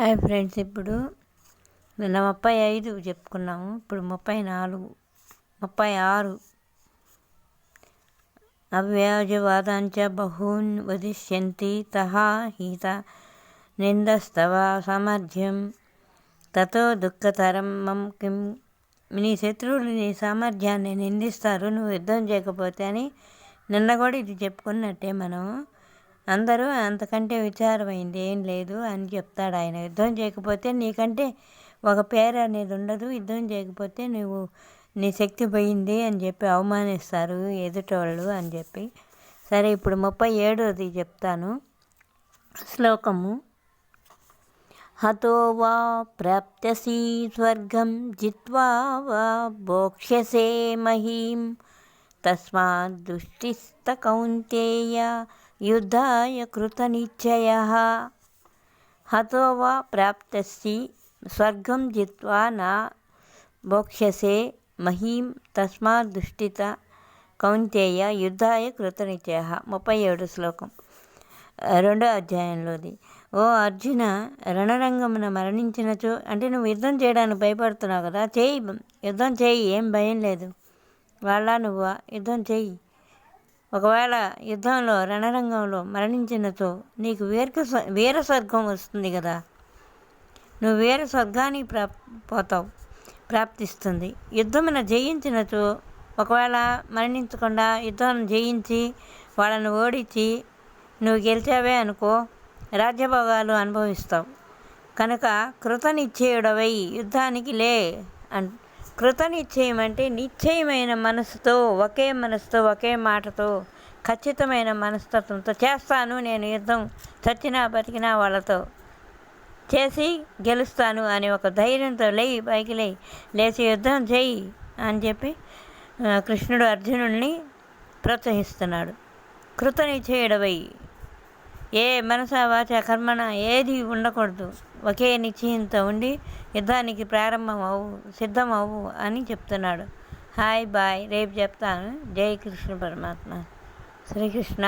Hi friends, ఇప్పుడు నిన్న 35 చెప్పుకున్నాము. ఇప్పుడు 34, 36. అవ్యాజవాదాంచ బహూన్ వదిష్యంతి తహా హీత నిందస్తవ సామర్థ్యం తతో దుఃఖతరం మం కిం. నీ శత్రువులు నీ సామర్థ్యాన్ని నిందిస్తారు నువ్వు యుద్ధం చేయకపోతే అని. నిన్న కూడా ఇది చెప్పుకున్నట్టే మనం. అందరూ అంతకంటే విచారమైంది ఏం లేదు అని చెప్తాడు ఆయన. యుద్ధం చేయకపోతే నీకంటే ఒక పేరు అనేది ఉండదు, యుద్ధం చేయకపోతే నువ్వు నీ శక్తి పోయింది అని చెప్పి అవమానిస్తారు ఎదుటోళ్ళు అని చెప్పి. సరే, ఇప్పుడు 37ది చెప్తాను శ్లోకము. హతో వా ప్రాప్స్యసి స్వర్గం జిత్వా వా భోక్ష్యసే మహీం తస్మాత్ దుష్టిస్త కౌంతేయ యుద్ధాయ కృతనిశ్చయః. హతో వా ప్రాప్స్యసి స్వర్గం జిత్వా నా భోక్ష్యసే మహీం తస్మాత్ దుష్టిత కౌంతేయ యుద్ధాయ కృతనిశ్చయః. 37 శ్లోకం, 2వ అధ్యాయంలోది. ఓ అర్జున, రణరంగమున మరణించినచో, అంటే నువ్వు యుద్ధం చేయడానికి భయపడుతున్నావు కదా, యుద్ధం చేయి, ఏం భయం లేదు. వాళ్ళ నువ్వా, యుద్ధం చెయ్యి. ఒకవేళ యుద్ధంలో రణరంగంలో మరణించినచో నీకు వీర స్వర్గం వస్తుంది కదా, నువ్వు వీర స్వర్గానికి ప్రాప్తిస్తుంది. యుద్ధమున జయించినచో, ఒకవేళ మరణించకుండా యుద్ధం జయించి వాళ్ళను ఓడించి నువ్వు గెలిచావే అనుకో, రాజ్యభోగాలు అనుభవిస్తావు. కనుక కృతనిశ్చయుడవై యుద్ధానికి లే కృతనిశ్చయం అంటే నిశ్చయమైన మనసుతో, ఒకే మనసుతో, ఒకే మాటతో, ఖచ్చితమైన మనస్తత్వంతో చేస్తాను నేను యుద్ధం, చచ్చినా బతికినా వాళ్ళతో చేసి గెలుస్తాను అని ఒక ధైర్యంతో పైకి లేచి యుద్ధం చేయి అని చెప్పి కృష్ణుడు అర్జునుడిని ప్రోత్సహిస్తున్నాడు. కృతనిశ్చయుడవై, ఏ మనస వాచ కర్మణ ఏది ఉండకూడదు, ఒకే నిశ్చయంతో ఉండి యుద్ధానికి సిద్ధం అవ్వు అని చెప్తున్నాడు. హాయ్ బాయ్, రేపు చెప్తాను. జై కృష్ణ పరమాత్మ. శ్రీకృష్ణ.